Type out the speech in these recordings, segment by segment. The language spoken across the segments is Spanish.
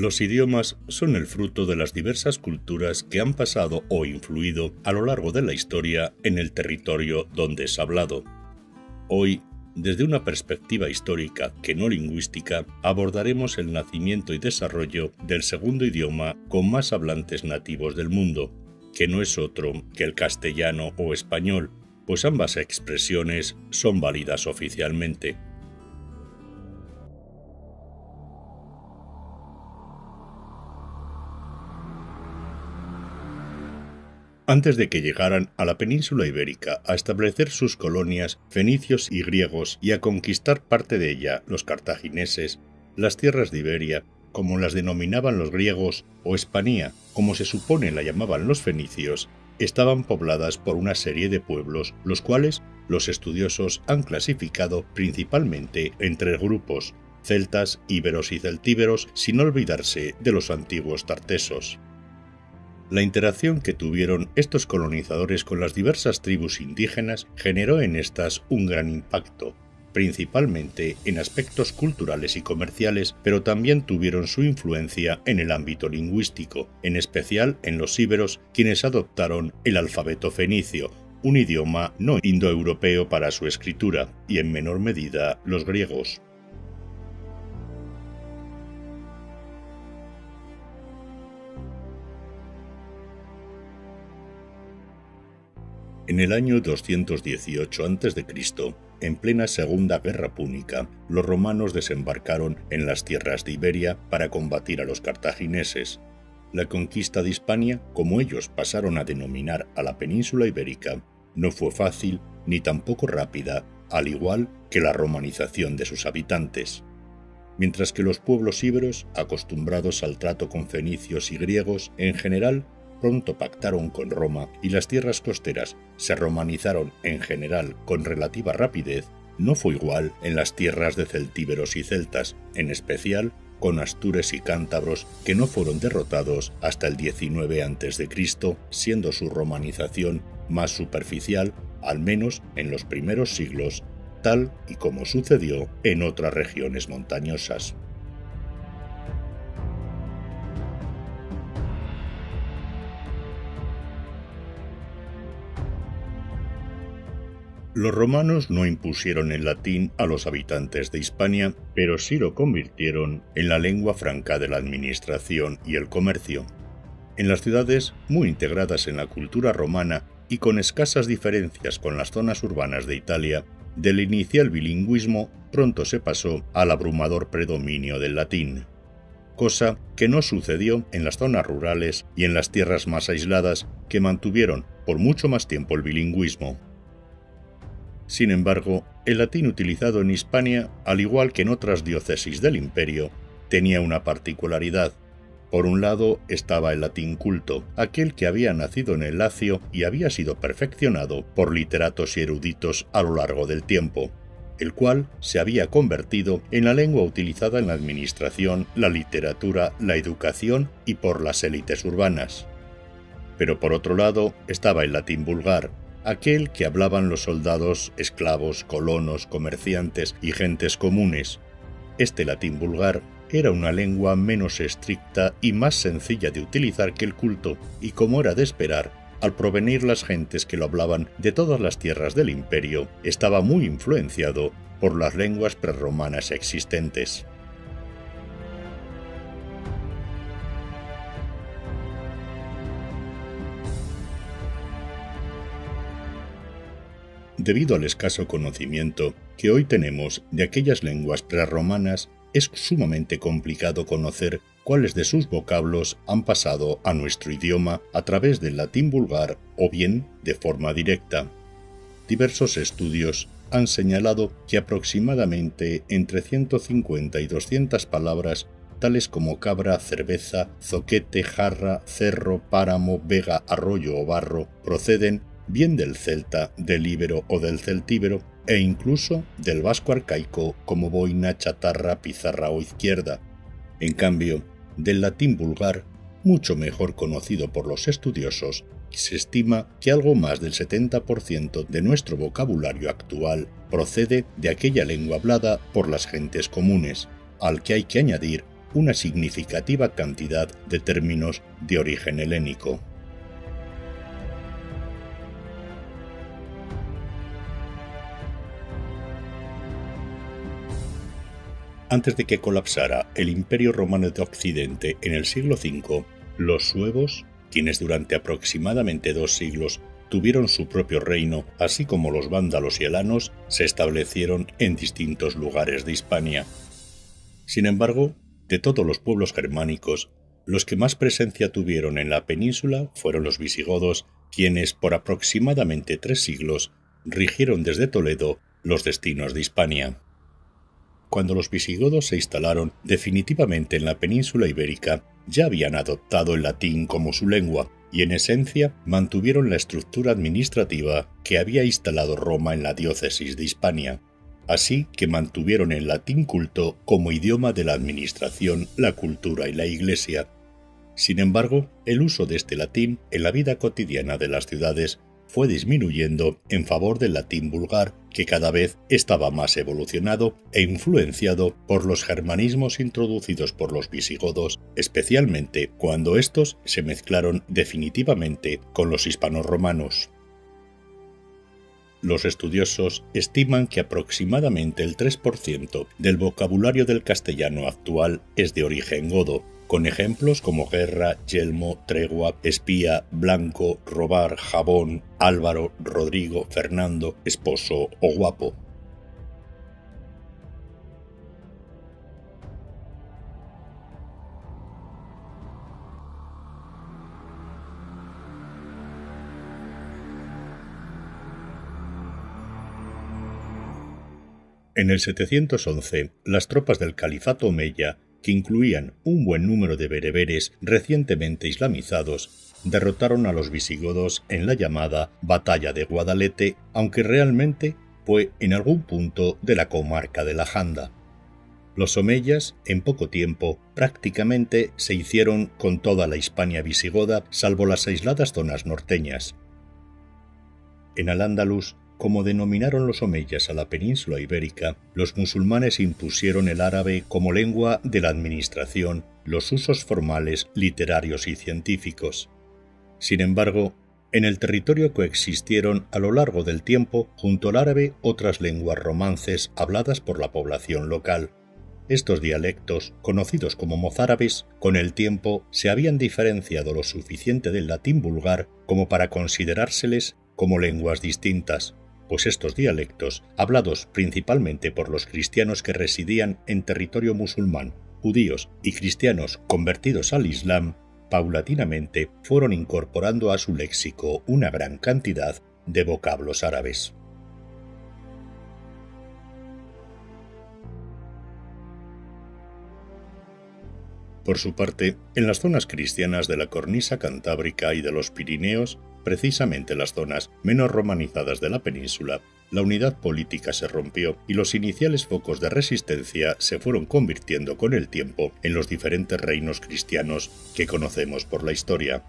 Los idiomas son el fruto de las diversas culturas que han pasado o influido a lo largo de la historia en el territorio donde es hablado. Hoy, desde una perspectiva histórica que no lingüística, abordaremos el nacimiento y desarrollo del segundo idioma con más hablantes nativos del mundo, que no es otro que el castellano o español, pues ambas expresiones son válidas oficialmente. Antes de que llegaran a la península ibérica a establecer sus colonias fenicios y griegos y a conquistar parte de ella los cartagineses, las tierras de Iberia, como las denominaban los griegos, o Hispania, como se supone la llamaban los fenicios, estaban pobladas por una serie de pueblos, los cuales los estudiosos han clasificado principalmente en tres grupos: celtas, íberos y celtíberos, sin olvidarse de los antiguos tartesos. La interacción que tuvieron estos colonizadores con las diversas tribus indígenas generó en estas un gran impacto, principalmente en aspectos culturales y comerciales, pero también tuvieron su influencia en el ámbito lingüístico, en especial en los íberos, quienes adoptaron el alfabeto fenicio, un idioma no indoeuropeo para su escritura, y en menor medida los griegos. En el año 218 a.C., en plena Segunda Guerra Púnica, los romanos desembarcaron en las tierras de Iberia para combatir a los cartagineses. La conquista de Hispania, como ellos pasaron a denominar a la península ibérica, no fue fácil ni tampoco rápida, al igual que la romanización de sus habitantes. Mientras que los pueblos íberos, acostumbrados al trato con fenicios y griegos, en general, pronto pactaron con Roma y las tierras costeras se romanizaron en general con relativa rapidez, no fue igual en las tierras de celtíberos y celtas, en especial con astures y cántabros, que no fueron derrotados hasta el 19 a.C., siendo su romanización más superficial, al menos en los primeros siglos, tal y como sucedió en otras regiones montañosas. Los romanos no impusieron el latín a los habitantes de Hispania, pero sí lo convirtieron en la lengua franca de la administración y el comercio. En las ciudades, muy integradas en la cultura romana y con escasas diferencias con las zonas urbanas de Italia, del inicial bilingüismo pronto se pasó al abrumador predominio del latín, cosa que no sucedió en las zonas rurales y en las tierras más aisladas, que mantuvieron por mucho más tiempo el bilingüismo. Sin embargo, el latín utilizado en Hispania, al igual que en otras diócesis del imperio, tenía una particularidad. Por un lado estaba el latín culto, aquel que había nacido en el Lacio y había sido perfeccionado por literatos y eruditos a lo largo del tiempo, el cual se había convertido en la lengua utilizada en la administración, la literatura, la educación y por las élites urbanas. Pero por otro lado estaba el latín vulgar, aquel que hablaban los soldados, esclavos, colonos, comerciantes y gentes comunes. Este latín vulgar era una lengua menos estricta y más sencilla de utilizar que el culto, y como era de esperar, al provenir las gentes que lo hablaban de todas las tierras del imperio, estaba muy influenciado por las lenguas prerromanas existentes. Debido al escaso conocimiento que hoy tenemos de aquellas lenguas prerromanas, es sumamente complicado conocer cuáles de sus vocablos han pasado a nuestro idioma a través del latín vulgar o bien de forma directa. Diversos estudios han señalado que aproximadamente entre 150 y 200 palabras, tales como cabra, cerveza, zoquete, jarra, cerro, páramo, vega, arroyo o barro, proceden bien del celta, del íbero o del celtíbero, e incluso del vasco arcaico como boina, chatarra, pizarra o izquierda. En cambio, del latín vulgar, mucho mejor conocido por los estudiosos, se estima que algo más del 70% de nuestro vocabulario actual procede de aquella lengua hablada por las gentes comunes, al que hay que añadir una significativa cantidad de términos de origen helénico. Antes de que colapsara el Imperio Romano de Occidente en el siglo V, los suevos, quienes durante aproximadamente 2 siglos tuvieron su propio reino, así como los vándalos y alanos, se establecieron en distintos lugares de Hispania. Sin embargo, de todos los pueblos germánicos, los que más presencia tuvieron en la península fueron los visigodos, quienes por aproximadamente 3 siglos rigieron desde Toledo los destinos de Hispania. Cuando los visigodos se instalaron definitivamente en la península ibérica, ya habían adoptado el latín como su lengua y en esencia mantuvieron la estructura administrativa que había instalado Roma en la diócesis de Hispania. Así que mantuvieron el latín culto como idioma de la administración, la cultura y la iglesia. Sin embargo, el uso de este latín en la vida cotidiana de las ciudades fue disminuyendo en favor del latín vulgar, que cada vez estaba más evolucionado e influenciado por los germanismos introducidos por los visigodos, especialmente cuando estos se mezclaron definitivamente con los hispanorromanos. Los estudiosos estiman que aproximadamente el 3% del vocabulario del castellano actual es de origen godo, con ejemplos como guerra, yelmo, tregua, espía, blanco, robar, jabón, Álvaro, Rodrigo, Fernando, esposo o guapo. En el 711, las tropas del califato omeya, que incluían un buen número de bereberes recientemente islamizados, derrotaron a los visigodos en la llamada Batalla de Guadalete, aunque realmente fue en algún punto de la comarca de la Janda. Los omeyas, en poco tiempo, prácticamente se hicieron con toda la Hispania visigoda, salvo las aisladas zonas norteñas. En Al-Ándalus, como denominaron los omeyas a la península ibérica, los musulmanes impusieron el árabe como lengua de la administración, los usos formales, literarios y científicos. Sin embargo, en el territorio coexistieron a lo largo del tiempo junto al árabe otras lenguas romances habladas por la población local. Estos dialectos, conocidos como mozárabes, con el tiempo se habían diferenciado lo suficiente del latín vulgar como para considerárseles como lenguas distintas, pues estos dialectos, hablados principalmente por los cristianos que residían en territorio musulmán, judíos y cristianos convertidos al Islam, paulatinamente fueron incorporando a su léxico una gran cantidad de vocablos árabes. Por su parte, en las zonas cristianas de la cornisa cantábrica y de los Pirineos, precisamente las zonas menos romanizadas de la península, la unidad política se rompió y los iniciales focos de resistencia se fueron convirtiendo con el tiempo en los diferentes reinos cristianos que conocemos por la historia.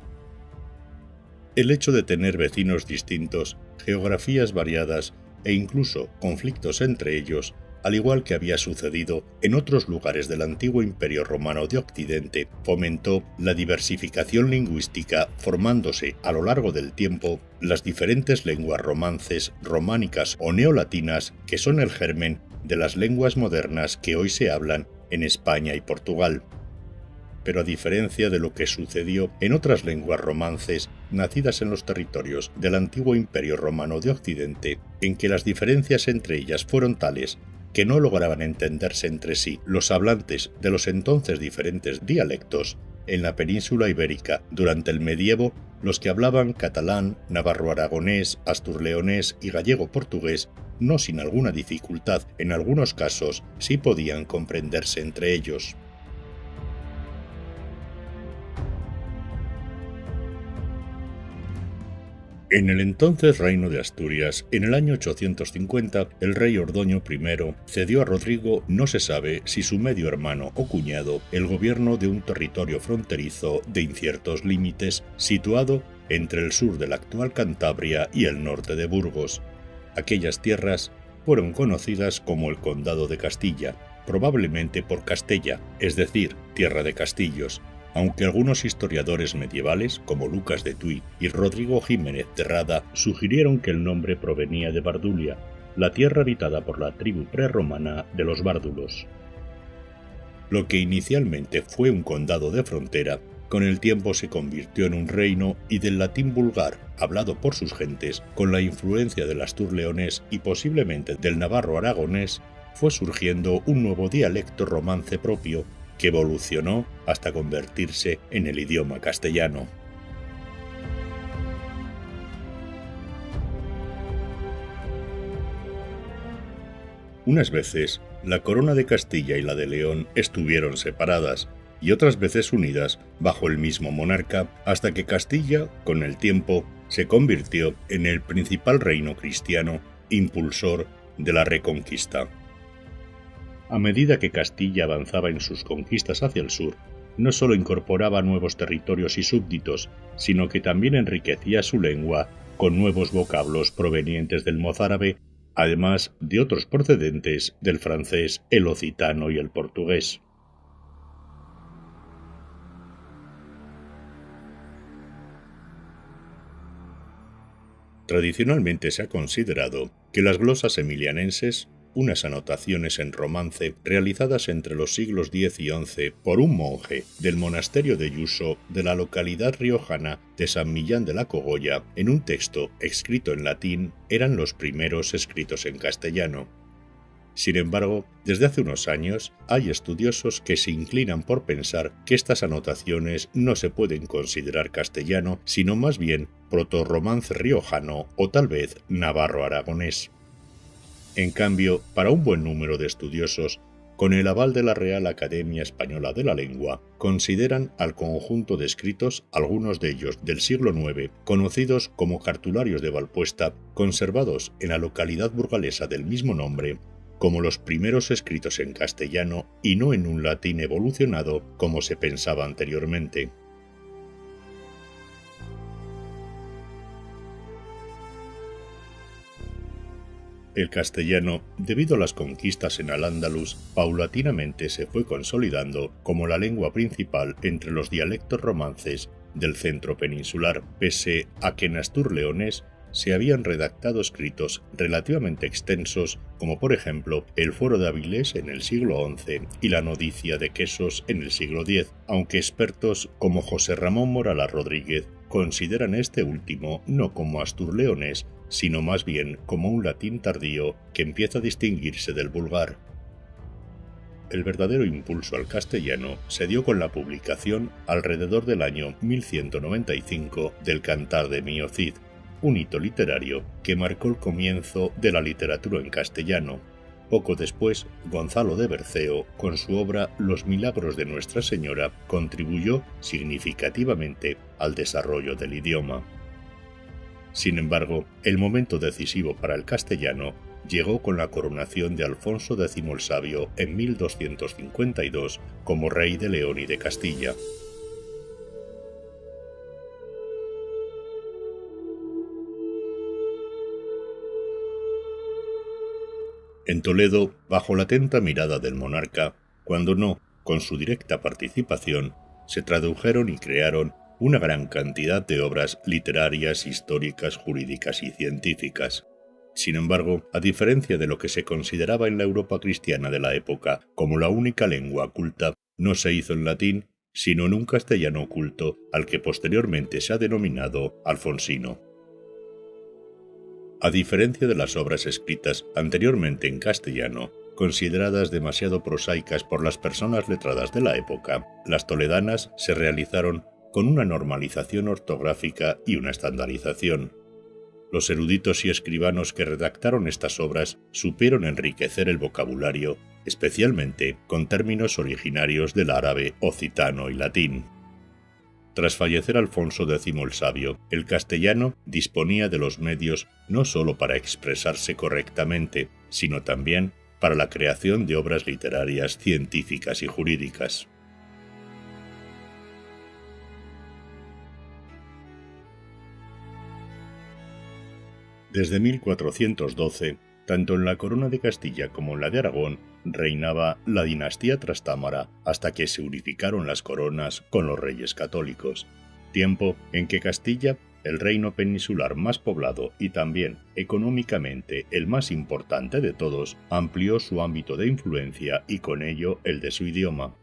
El hecho de tener vecinos distintos, geografías variadas e incluso conflictos entre ellos, al igual que había sucedido en otros lugares del antiguo Imperio Romano de Occidente, fomentó la diversificación lingüística, formándose a lo largo del tiempo las diferentes lenguas romances, románicas o neolatinas que son el germen de las lenguas modernas que hoy se hablan en España y Portugal. Pero a diferencia de lo que sucedió en otras lenguas romances nacidas en los territorios del antiguo Imperio Romano de Occidente, en que las diferencias entre ellas fueron tales que no lograban entenderse entre sí los hablantes de los entonces diferentes dialectos, en la península ibérica durante el medievo los que hablaban catalán, navarro-aragonés, asturleonés y gallego-portugués, no sin alguna dificultad, en algunos casos sí podían comprenderse entre ellos. En el entonces Reino de Asturias, en el año 850, el rey Ordoño I cedió a Rodrigo, no se sabe si su medio hermano o cuñado, el gobierno de un territorio fronterizo de inciertos límites, situado entre el sur de la actual Cantabria y el norte de Burgos. Aquellas tierras fueron conocidas como el Condado de Castilla, probablemente por Castella, es decir, tierra de castillos, aunque algunos historiadores medievales, como Lucas de Tuy y Rodrigo Jiménez de Rada, sugirieron que el nombre provenía de Bardulia, la tierra habitada por la tribu prerromana de los bárdulos. Lo que inicialmente fue un condado de frontera, con el tiempo se convirtió en un reino y del latín vulgar, hablado por sus gentes, con la influencia del astur-leonés y posiblemente del navarro-aragonés, fue surgiendo un nuevo dialecto romance propio que evolucionó hasta convertirse en el idioma castellano. Unas veces, la corona de Castilla y la de León estuvieron separadas, y otras veces unidas bajo el mismo monarca, hasta que Castilla, con el tiempo, se convirtió en el principal reino cristiano impulsor de la Reconquista. A medida que Castilla avanzaba en sus conquistas hacia el sur, no solo incorporaba nuevos territorios y súbditos, sino que también enriquecía su lengua con nuevos vocablos provenientes del mozárabe, además de otros procedentes del francés, el occitano y el portugués. Tradicionalmente se ha considerado que las glosas emilianenses, unas anotaciones en romance realizadas entre los siglos X y XI por un monje del monasterio de Yuso de la localidad riojana de San Millán de la Cogolla, en un texto escrito en latín, eran los primeros escritos en castellano. Sin embargo, desde hace unos años hay estudiosos que se inclinan por pensar que estas anotaciones no se pueden considerar castellano, sino más bien protorromance riojano o tal vez navarro-aragonés. En cambio, para un buen número de estudiosos, con el aval de la Real Academia Española de la Lengua, consideran al conjunto de escritos, algunos de ellos del siglo IX, conocidos como cartularios de Valpuesta, conservados en la localidad burgalesa del mismo nombre, como los primeros escritos en castellano y no en un latín evolucionado como se pensaba anteriormente. El castellano, debido a las conquistas en Al-Ándalus, paulatinamente se fue consolidando como la lengua principal entre los dialectos romances del centro peninsular, pese a que en astur-leonés se habían redactado escritos relativamente extensos, como por ejemplo el Foro de Avilés en el siglo XI y la Nodicia de Quesos en el siglo X, aunque expertos como José Ramón Morala Rodríguez consideran este último no como astur-leonés, sino más bien como un latín tardío que empieza a distinguirse del vulgar. El verdadero impulso al castellano se dio con la publicación alrededor del año 1195 del Cantar de Mio Cid, un hito literario que marcó el comienzo de la literatura en castellano. Poco después, Gonzalo de Berceo, con su obra Los Milagros de Nuestra Señora, contribuyó significativamente al desarrollo del idioma. Sin embargo, el momento decisivo para el castellano llegó con la coronación de Alfonso X el Sabio en 1252 como rey de León y de Castilla. En Toledo, bajo la atenta mirada del monarca, cuando no con su directa participación, se tradujeron y crearon una gran cantidad de obras literarias, históricas, jurídicas y científicas. Sin embargo, a diferencia de lo que se consideraba en la Europa cristiana de la época como la única lengua culta, no se hizo en latín, sino en un castellano culto al que posteriormente se ha denominado alfonsino. A diferencia de las obras escritas anteriormente en castellano, consideradas demasiado prosaicas por las personas letradas de la época, las toledanas se realizaron con una normalización ortográfica y una estandarización. Los eruditos y escribanos que redactaron estas obras supieron enriquecer el vocabulario, especialmente con términos originarios del árabe, occitano y latín. Tras fallecer Alfonso X el Sabio, el castellano disponía de los medios no solo para expresarse correctamente, sino también para la creación de obras literarias, científicas y jurídicas. Desde 1412, Tanto en la corona de Castilla como en la de Aragón reinaba la dinastía trastámara hasta que se unificaron las coronas con los reyes católicos, tiempo en que Castilla, el reino peninsular más poblado y también económicamente el más importante de todos, amplió su ámbito de influencia y con ello el de su idioma.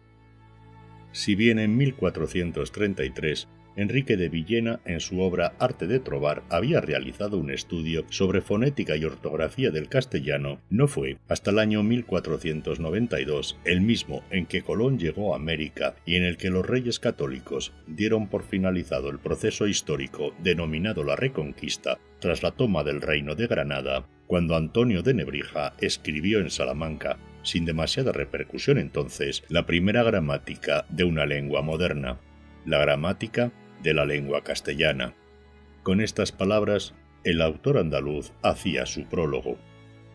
Si bien en 1433 Enrique de Villena, en su obra Arte de Trovar, había realizado un estudio sobre fonética y ortografía del castellano, no fue hasta el año 1492, el mismo en que Colón llegó a América y en el que los reyes católicos dieron por finalizado el proceso histórico denominado la Reconquista, tras la toma del Reino de Granada, cuando Antonio de Nebrija escribió en Salamanca, sin demasiada repercusión entonces, la primera gramática de una lengua moderna, la gramática de la lengua castellana. Con estas palabras, el autor andaluz hacía su prólogo.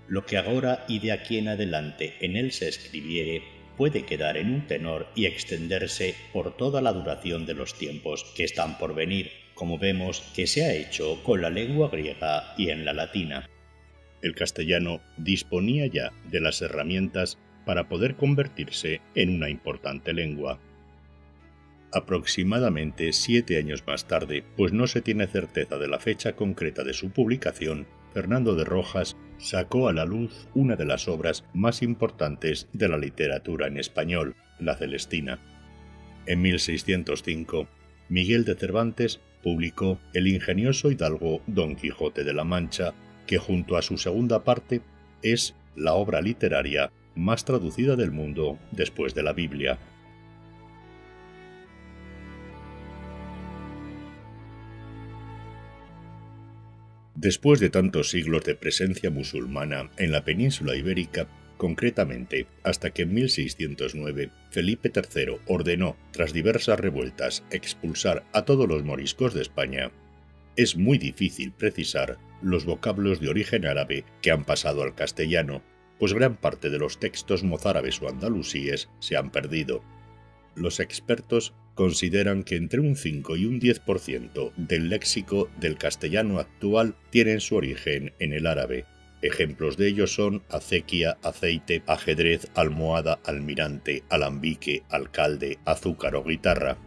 Lo que agora y de aquí en adelante en él se escribiere puede quedar en un tenor y extenderse por toda la duración de los tiempos que están por venir, como vemos que se ha hecho con la lengua griega y en la latina. El castellano disponía ya de las herramientas para poder convertirse en una importante lengua. Aproximadamente 7 años más tarde, pues no se tiene certeza de la fecha concreta de su publicación, Fernando de Rojas sacó a la luz una de las obras más importantes de la literatura en español, la Celestina. En 1605, Miguel de Cervantes publicó el ingenioso hidalgo Don Quijote de la Mancha, que junto a su segunda parte es la obra literaria más traducida del mundo después de la Biblia. Después de tantos siglos de presencia musulmana en la península ibérica, concretamente hasta que en 1609 Felipe III ordenó, tras diversas revueltas, expulsar a todos los moriscos de España, es muy difícil precisar los vocablos de origen árabe que han pasado al castellano, pues gran parte de los textos mozárabes o andalusíes se han perdido. Los expertos consideran que entre un 5 y un 10% del léxico del castellano actual tienen su origen en el árabe. Ejemplos de ello son acequia, aceite, ajedrez, almohada, almirante, alambique, alcalde, azúcar o guitarra.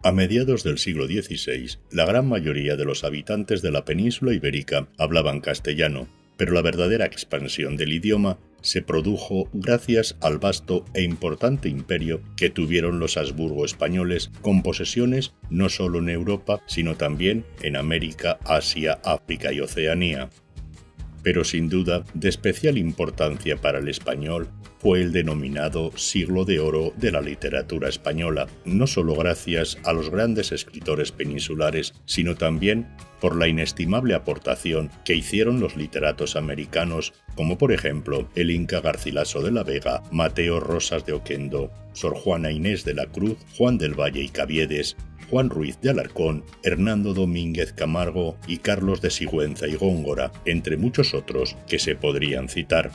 A mediados del siglo XVI, la gran mayoría de los habitantes de la península ibérica hablaban castellano, pero la verdadera expansión del idioma se produjo gracias al vasto e importante imperio que tuvieron los Habsburgo españoles, con posesiones no solo en Europa, sino también en América, Asia, África y Oceanía. Pero sin duda, de especial importancia para el español fue el denominado Siglo de Oro de la literatura española, no solo gracias a los grandes escritores peninsulares, sino también por la inestimable aportación que hicieron los literatos americanos, como por ejemplo el Inca Garcilaso de la Vega, Mateo Rosas de Oquendo, Sor Juana Inés de la Cruz, Juan del Valle y Caviedes, Juan Ruiz de Alarcón, Hernando Domínguez Camargo y Carlos de Sigüenza y Góngora, entre muchos otros que se podrían citar.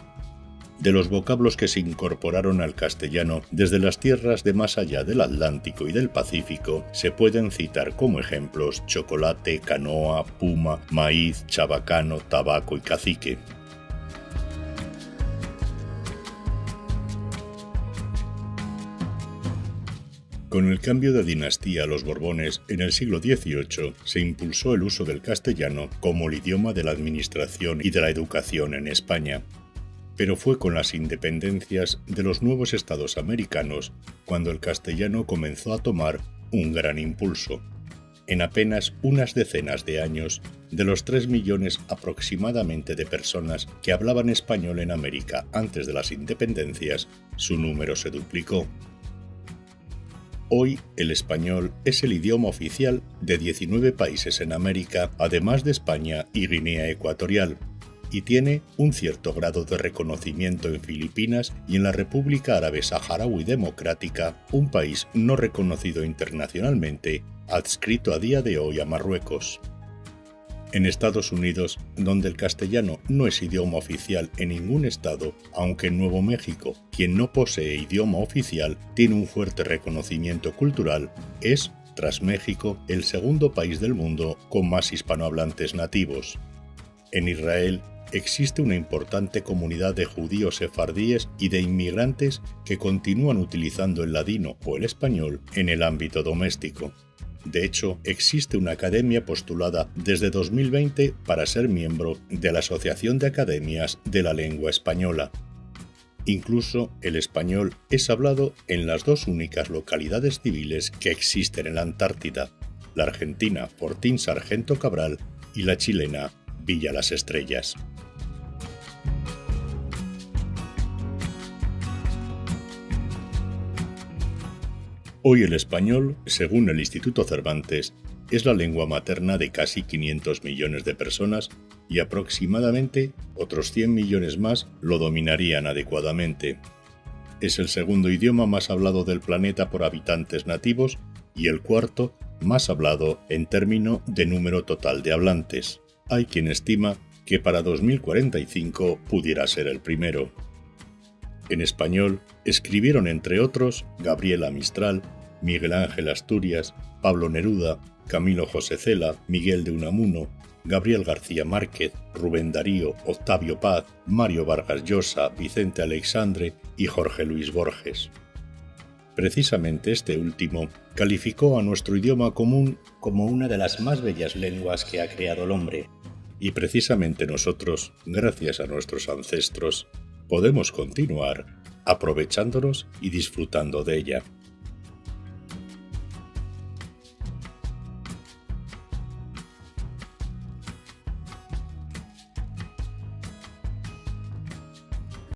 De los vocablos que se incorporaron al castellano desde las tierras de más allá del Atlántico y del Pacífico, se pueden citar como ejemplos chocolate, canoa, puma, maíz, chabacano, tabaco y cacique. Con el cambio de dinastía a los Borbones en el siglo XVIII se impulsó el uso del castellano como el idioma de la administración y de la educación en España. Pero fue con las independencias de los nuevos estados americanos cuando el castellano comenzó a tomar un gran impulso. En apenas unas decenas de años, de los 3 millones aproximadamente de personas que hablaban español en América antes de las independencias, su número se duplicó. Hoy el español es el idioma oficial de 19 países en América, además de España y Guinea Ecuatorial, y tiene un cierto grado de reconocimiento en Filipinas y en la República Árabe Saharaui Democrática, un país no reconocido internacionalmente, adscrito a día de hoy a Marruecos. En Estados Unidos, donde el castellano no es idioma oficial en ningún estado, aunque en Nuevo México, quien no posee idioma oficial, tiene un fuerte reconocimiento cultural, es, tras México, el segundo país del mundo con más hispanohablantes nativos. En Israel existe una importante comunidad de judíos sefardíes y de inmigrantes que continúan utilizando el ladino o el español en el ámbito doméstico. De hecho, existe una academia postulada desde 2020 para ser miembro de la Asociación de Academias de la Lengua Española. Incluso el español es hablado en las dos únicas localidades civiles que existen en la Antártida, la argentina Fortín Sargento Cabral y la chilena Villa Las Estrellas. Hoy el español, según el Instituto Cervantes, es la lengua materna de casi 500 millones de personas y aproximadamente otros 100 millones más lo dominarían adecuadamente. Es el segundo idioma más hablado del planeta por habitantes nativos y el cuarto más hablado en términos de número total de hablantes. Hay quien estima que para 2045 pudiera ser el primero. En español escribieron entre otros Gabriela Mistral, Miguel Ángel Asturias, Pablo Neruda, Camilo José Cela, Miguel de Unamuno, Gabriel García Márquez, Rubén Darío, Octavio Paz, Mario Vargas Llosa, Vicente Aleixandre y Jorge Luis Borges. Precisamente este último calificó a nuestro idioma común como una de las más bellas lenguas que ha creado el hombre. Y precisamente nosotros, gracias a nuestros ancestros, podemos continuar aprovechándonos y disfrutando de ella.